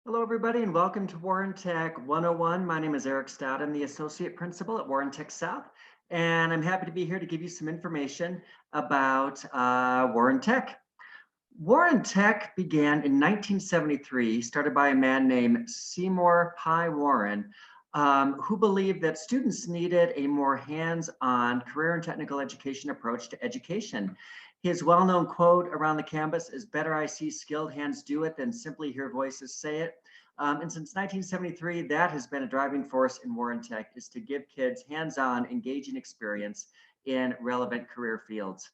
Hello, everybody, and welcome to Warren Tech 101. My name is Eric Stout. I'm the Associate Principal at Warren Tech South, and I'm happy to be here to give you some information about Warren Tech. Warren Tech began in 1973, started by a man named Seymour Pi Warren, who believed that students needed a more hands-on career and technical education approach to education. His well-known quote around the campus is, "Better I see skilled hands do it than simply hear voices say it." And since 1973, that has been a driving force in Warren Tech, is to give kids hands-on, engaging experience in relevant career fields.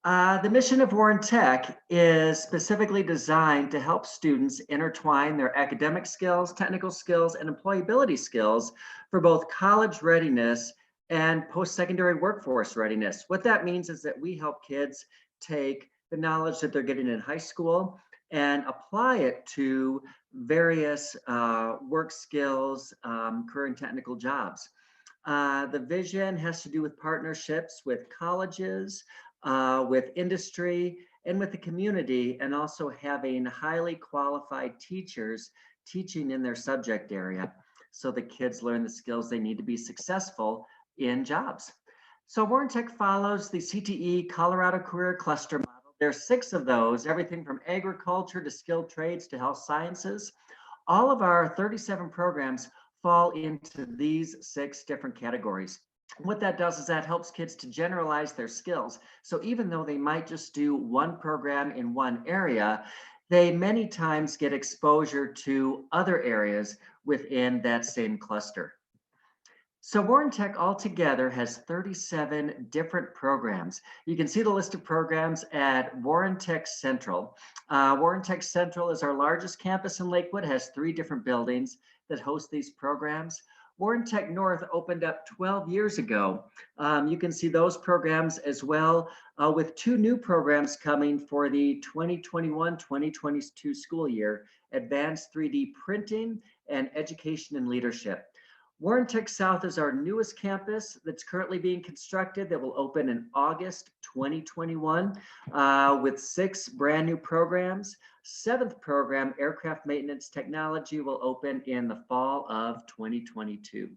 The mission of Warren Tech is specifically designed to help students intertwine their academic skills, technical skills, and employability skills for both college readiness and post-secondary workforce readiness. What that means is that we help kids take the knowledge that they're getting in high school and apply it to various work skills, career and technical jobs. The vision has to do with partnerships with colleges, with industry, and with the community, and also having highly qualified teachers teaching in their subject area so the kids learn the skills they need to be successful in jobs. So Warren Tech follows the CTE Colorado Career Cluster model. There's 6 of those, everything from agriculture to skilled trades to health sciences. All of our 37 programs fall into these 6 different categories. What that does is that helps kids to generalize their skills. So even though they might just do one program in one area, they many times get exposure to other areas within that same cluster. So Warren Tech altogether has 37 different programs. You can see the list of programs at Warren Tech Central. Warren Tech Central is our largest campus in Lakewood, has 3 different buildings that host these programs. Warren Tech North opened up 12 years ago. You can see those programs as well, with 2 new programs coming for the 2021-2022 school year, Advanced 3D Printing and Education and Leadership. Warren Tech South is our newest campus that's currently being constructed that will open in August 2021 with 6 brand new programs. 7th program, Aircraft Maintenance Technology, will open in the fall of 2022.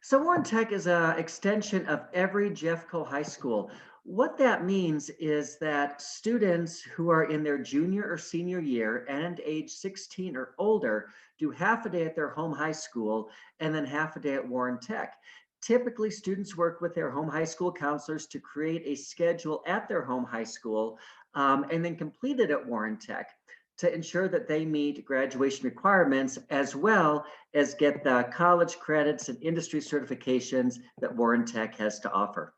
So Warren Tech is an extension of every Jeffco high school. What that means is that students who are in their junior or senior year and age 16 or older do half a day at their home high school and then half a day at Warren Tech. Typically, students work with their home high school counselors to create a schedule at their home high school and then complete it at Warren Tech to ensure that they meet graduation requirements, as well as get the college credits and industry certifications that Warren Tech has to offer.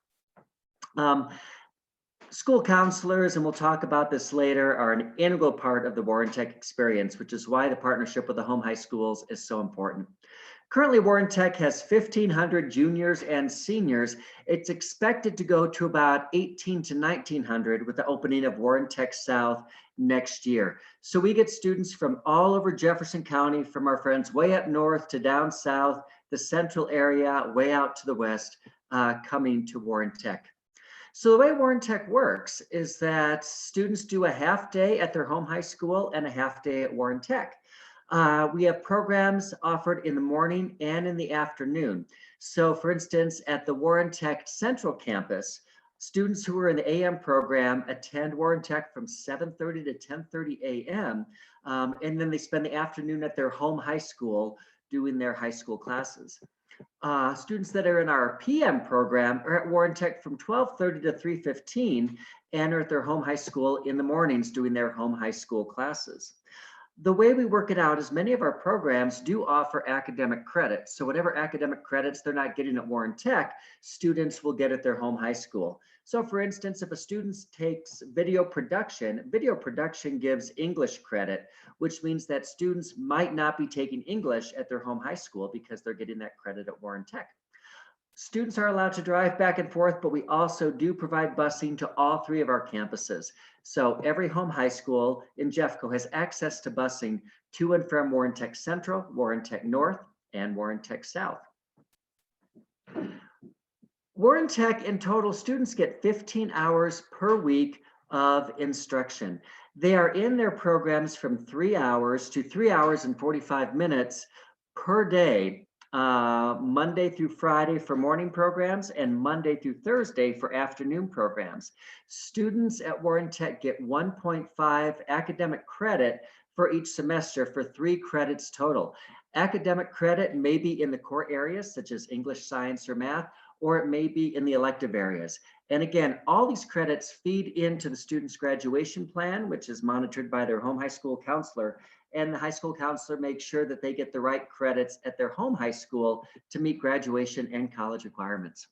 School counselors, and we'll talk about this later, are an integral part of the Warren Tech experience, which is why the partnership with the home high schools is so important. Currently, Warren Tech has 1,500 juniors and seniors. It's expected to go to about 1,800 to 1,900 with the opening of Warren Tech South next year. So we get students from all over Jefferson County, from our friends way up north to down south, the central area, way out to the west, coming to Warren Tech. So the way Warren Tech works is that students do a half day at their home high school and a half day at Warren Tech. We have programs offered in the morning and in the afternoon. So for instance, at the Warren Tech Central Campus, students who are in the AM program attend Warren Tech from 7:30 to 10:30 a.m. And then they spend the afternoon at their home high school doing their high school classes. Students that are in our PM program are at Warren Tech from 12:30 to 3:15 and are at their home high school in the mornings doing their home high school classes. The way we work it out is many of our programs do offer academic credit. So whatever academic credits they're not getting at Warren Tech, students will get at their home high school. So for instance, if a student takes video production gives English credit, which means that students might not be taking English at their home high school because they're getting that credit at Warren Tech. Students are allowed to drive back and forth, but we also do provide busing to all 3 of our campuses. So every home high school in Jeffco has access to busing to and from Warren Tech Central, Warren Tech North, and Warren Tech South. Warren Tech, in total, students get 15 hours per week of instruction. They are in their programs from 3 hours to 3 hours and 45 minutes per day, Monday through Friday for morning programs and Monday through Thursday for afternoon programs. Students at Warren Tech get 1.5 academic credit for each semester for 3 credits total. Academic credit may be in the core areas such as English, science, or math, or it may be in the elective areas. And again, all these credits feed into the student's graduation plan, which is monitored by their home high school counselor. And the high school counselor makes sure that they get the right credits at their home high school to meet graduation and college requirements.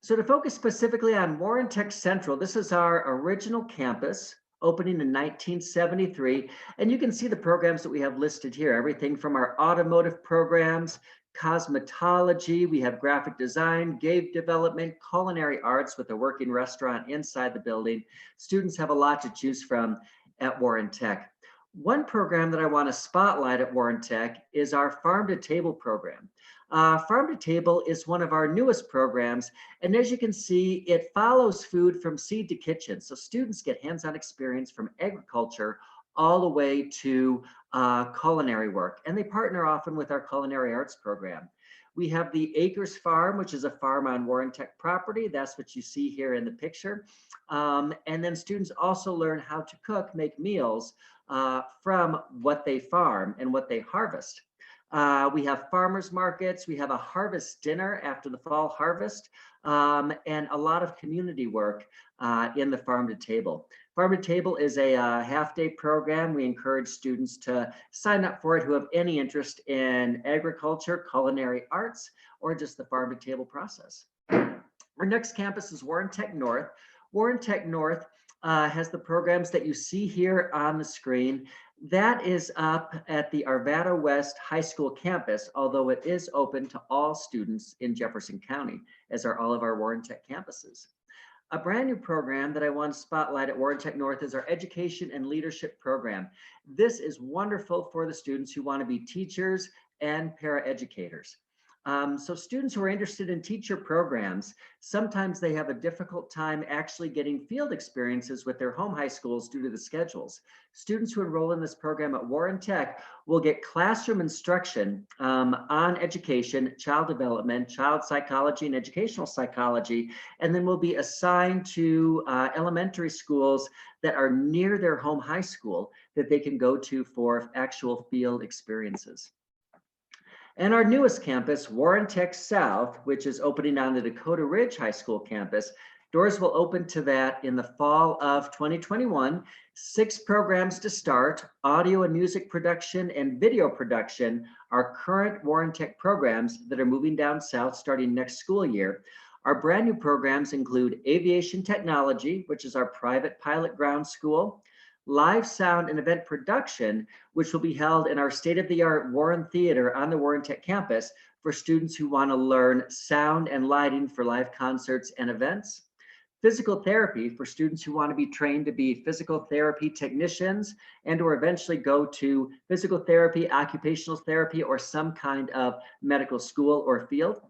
So to focus specifically on Warren Tech Central, this is our original campus, opening in 1973. And you can see the programs that we have listed here, everything from our automotive programs, cosmetology, we have graphic design, game development, culinary arts with a working restaurant inside the building. Students have a lot to choose from at Warren Tech. One program that I want to spotlight at Warren Tech is our Farm to Table program. Farm to Table is one of our newest programs, and as you can see, it follows food from seed to kitchen. So students get hands-on experience from agriculture all the way to culinary work, and they partner often with our culinary arts program. We have the Acres Farm, which is a farm on Warren Tech property. That's what you see here in the picture. And then students also learn how to cook, make meals from what they farm and what they harvest. We have farmers markets, we have a harvest dinner after the fall harvest, and a lot of community work in the Farm to Table. Farm to Table is a half-day program. We encourage students to sign up for it who have any interest in agriculture, culinary arts, or just the Farm to Table process. Our next campus is Warren Tech North. Warren Tech North has the programs that you see here on the screen. That is up at the Arvada West High School campus, although it is open to all students in Jefferson County, as are all of our Warren Tech campuses. A brand new program that I want to spotlight at Warren Tech North is our Education and Leadership program. This is wonderful for the students who want to be teachers and paraeducators. So students who are interested in teacher programs, sometimes they have a difficult time actually getting field experiences with their home high schools due to the schedules. Students who enroll in this program at Warren Tech will get classroom instruction on education, child development, child psychology, and educational psychology, and then will be assigned to elementary schools that are near their home high school that they can go to for actual field experiences. And our newest campus, Warren Tech South, which is opening on the Dakota Ridge High School campus, doors will open to that in the fall of 2021. 6 programs to start: audio and music production and video production are current Warren Tech programs that are moving down south starting next school year. Our brand new programs include aviation technology, which is our private pilot ground school, live sound and event production, which will be held in our state-of-the-art Warren Theater on the Warren Tech campus for students who want to learn sound and lighting for live concerts and events. Physical therapy for students who want to be trained to be physical therapy technicians and or eventually go to physical therapy, occupational therapy, or some kind of medical school or field.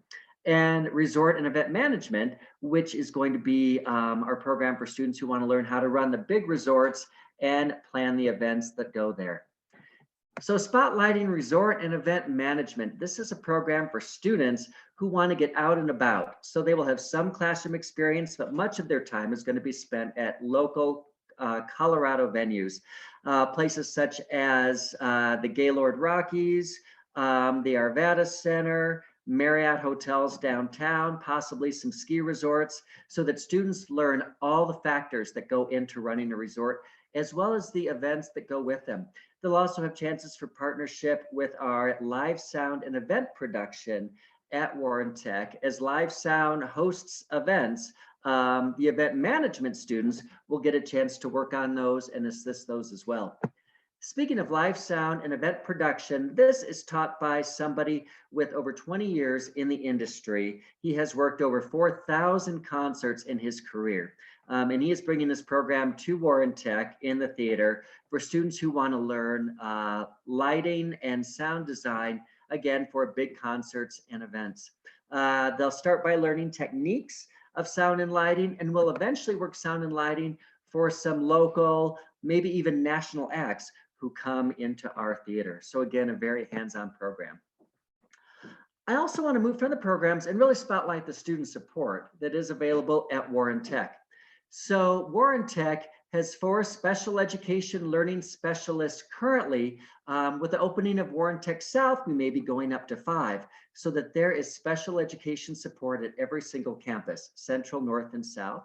And resort and event management, which is going to be our program for students who want to learn how to run the big resorts and plan the events that go there. So spotlighting resort and event management. This is a program for students who want to get out and about. So they will have some classroom experience, but much of their time is going to be spent at local Colorado venues, places such as the Gaylord Rockies, the Arvada Center, Marriott hotels downtown, possibly some ski resorts, so that students learn all the factors that go into running a resort, as well as the events that go with them. They'll also have chances for partnership with our live sound and event production at Warren Tech. As live sound hosts events, the event management students will get a chance to work on those and assist those as well. Speaking of live sound and event production, this is taught by somebody with over 20 years in the industry. He has worked over 4,000 concerts in his career. And he is bringing this program to Warren Tech in the theater for students who want to learn lighting and sound design, again, for big concerts and events. They'll start by learning techniques of sound and lighting, and will eventually work sound and lighting for some local maybe even national acts who come into our theater. So again, a very hands-on program. I also want to move from the programs and really spotlight the student support that is available at Warren Tech. So Warren Tech has 4 special education learning specialists currently. With the opening of Warren Tech South, we may be going up to 5, so that there is special education support at every single campus, Central, North, and South.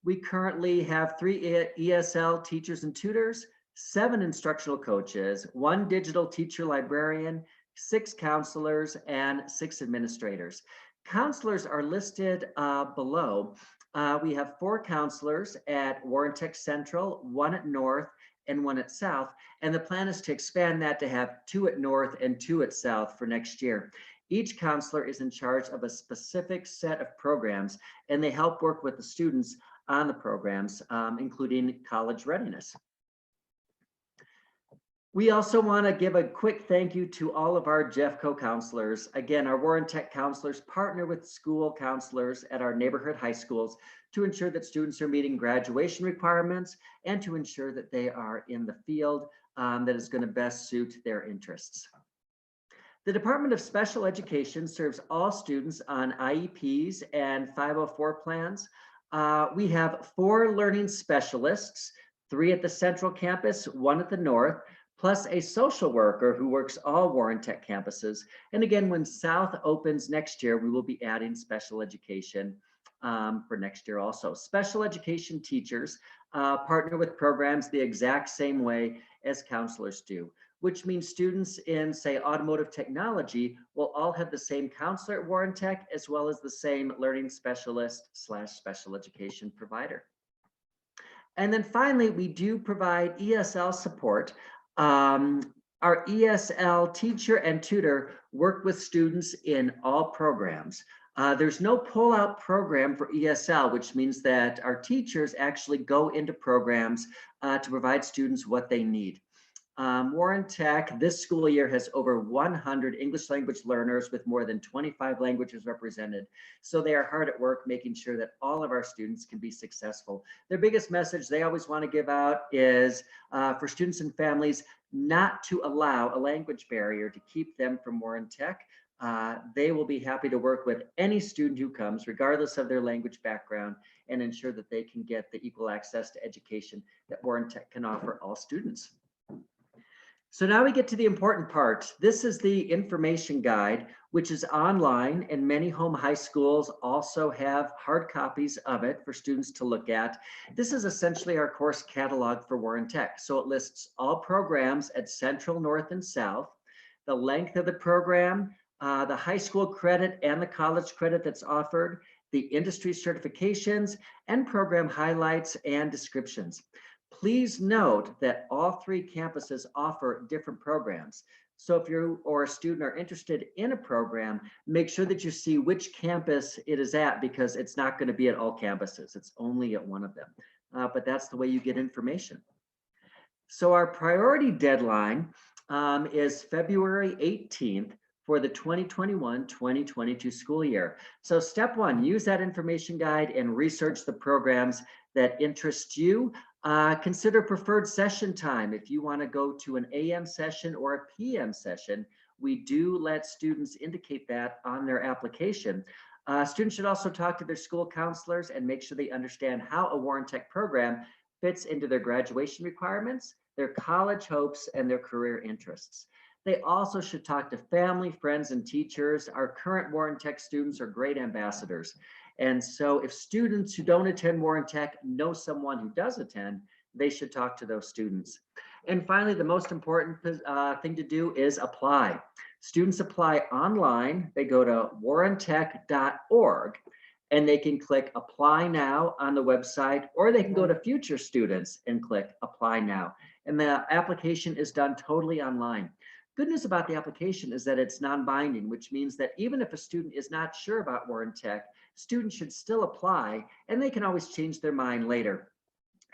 We currently have 3 ESL teachers and tutors, 7 instructional coaches, 1 digital teacher librarian, 6 counselors, and 6 administrators. Counselors are listed below. We have 4 counselors at Warren Tech Central, 1 at North, and 1 at South. And the plan is to expand that to have 2 at North and 2 at South for next year. Each counselor is in charge of a specific set of programs, and they help work with the students on the programs, including college readiness. We also want to give a quick thank you to all of our Jeffco counselors. Again, our Warren Tech counselors partner with school counselors at our neighborhood high schools to ensure that students are meeting graduation requirements and to ensure that they are in the field that is going to best suit their interests. The Department of Special Education serves all students on IEPs and 504 plans. We have 4 learning specialists, 3 at the Central campus, 1 at the North, plus a social worker who works all Warren Tech campuses. And again, when South opens next year, we will be adding special education for next year also. Special education teachers partner with programs the exact same way as counselors do, which means students in, say, automotive technology will all have the same counselor at Warren Tech, as well as the same learning specialist / special education provider. And then finally, we do provide ESL support. Our ESL teacher and tutor work with students in all programs. There's no pull-out program for ESL, which means that our teachers actually go into programs to provide students what they need. Warren Tech this school year has over 100 English language learners with more than 25 languages represented. So they are hard at work making sure that all of our students can be successful. Their biggest message they always want to give out is for students and families not to allow a language barrier to keep them from Warren Tech. They will be happy to work with any student who comes, regardless of their language background, and ensure that they can get the equal access to education that Warren Tech can offer all students. So now we get to the important part. This is the information guide, which is online, and many home high schools also have hard copies of it for students to look at. This is essentially our course catalog for Warren Tech. So it lists all programs at Central, North, and South, the length of the program, the high school credit and the college credit that's offered, the industry certifications, and program highlights and descriptions. Please note that all 3 campuses offer different programs. So if you or a student are interested in a program, make sure that you see which campus it is at, because it's not going to be at all campuses. It's only at one of them. But that's the way you get information. So our priority deadline is February 18th for the 2021-2022 school year. So step 1, use that information guide and research the programs that interest you. Consider preferred session time. If you want to go to an AM session or a PM session, we do let students indicate that on their application. Students should also talk to their school counselors and make sure they understand how a Warren Tech program fits into their graduation requirements, their college hopes, and their career interests. They also should talk to family, friends, and teachers. Our current Warren Tech students are great ambassadors. And so if students who don't attend Warren Tech know someone who does attend, they should talk to those students. And finally, the most important thing to do is apply. Students apply online. They go to warrentech.org and they can click apply now on the website, or they can go to future students and click apply now. And the application is done totally online. Good news about the application is that it's non-binding, which means that even if a student is not sure about Warren Tech, students should still apply, and they can always change their mind later,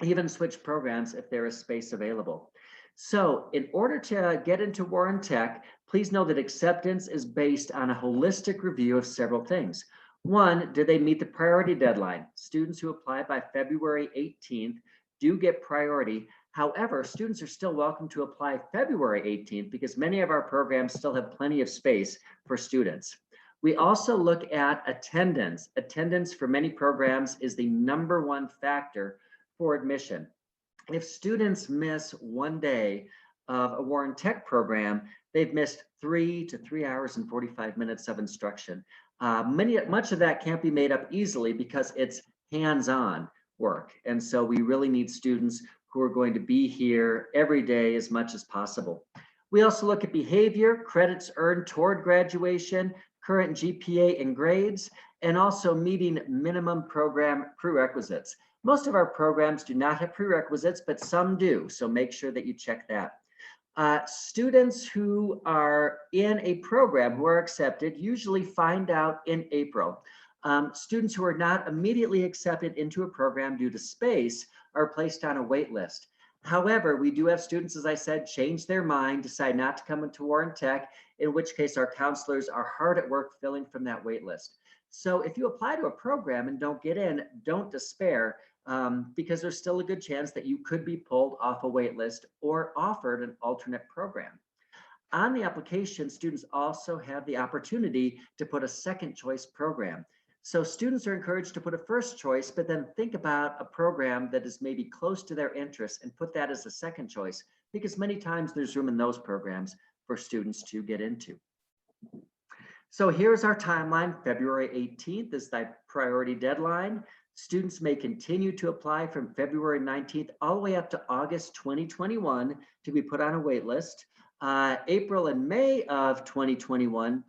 even switch programs if there is space available. So in order to get into Warren Tech, please know that acceptance is based on a holistic review of several things. 1, did they meet the priority deadline? Students who apply by February 18th do get priority. However, students are still welcome to apply February 18th because many of our programs still have plenty of space for students. We also look at attendance. Attendance for many programs is the #1 factor for admission. If students miss one day of a Warren Tech program, they've missed 3 hours and 45 minutes of instruction. Much of that can't be made up easily because it's hands-on work. And so we really need students who are going to be here every day as much as possible. We also look at behavior, credits earned toward graduation, current GPA and grades, and also meeting minimum program prerequisites. Most of our programs do not have prerequisites, but some do, so make sure that you check that. Students who are in a program who are accepted usually find out in April. Students who are not immediately accepted into a program due to space are placed on a wait list. However, we do have students, as I said, change their mind, decide not to come into Warren Tech, in which case our counselors are hard at work filling from that wait list. So if you apply to a program and don't get in, don't despair. Because there's still a good chance that you could be pulled off a wait list or offered an alternate program. On the application, students also have the opportunity to put a second choice program. So students are encouraged to put a first choice, but then think about a program that is maybe close to their interests and put that as a second choice, because many times there's room in those programs for students to get into. So here's our timeline. February 18th is the priority deadline. Students may continue to apply from February 19th all the way up to August 2021 to be put on a wait list. April and May of 2021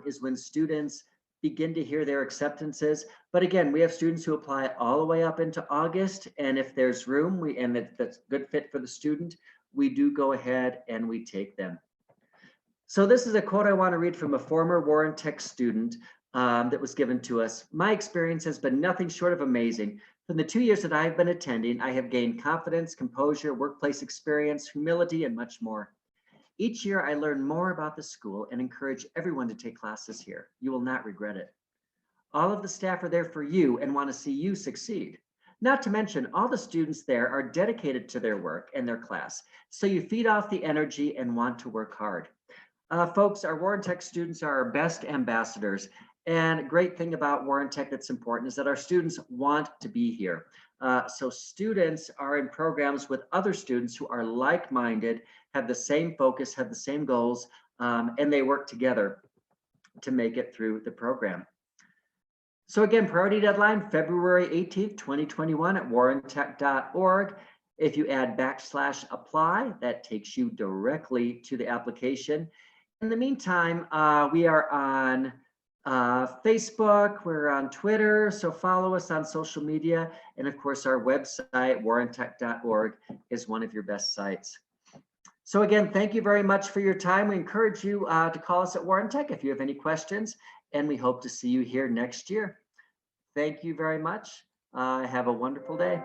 is when students begin to hear their acceptances. But again, we have students who apply all the way up into August. And if there's room and that's a good fit for the student, we do go ahead and we take them. So this is a quote I want to read from a former Warren Tech student that was given to us. My experience has been nothing short of amazing. From the 2 years that I've been attending, I have gained confidence, composure, workplace experience, humility, and much more. Each year, I learn more about the school and encourage everyone to take classes here. You will not regret it. All of the staff are there for you and want to see you succeed. Not to mention, all the students there are dedicated to their work and their class, so you feed off the energy and want to work hard. Folks, our Warren Tech students are our best ambassadors. And a great thing about Warren Tech that's important is that our students want to be here. So students are in programs with other students who are like-minded, have the same focus, have the same goals, and they work together to make it through the program. So again, priority deadline, February 18th, 2021 at warrentech.org. If you add /apply, that takes you directly to the application. In the meantime, we are on Facebook, we're on Twitter, so follow us on social media. And of course, our website, warrentech.org, is one of your best sites. So again, thank you very much for your time. We encourage you to call us at Warren Tech if you have any questions, and we hope to see you here next year. Thank you very much. Have a wonderful day.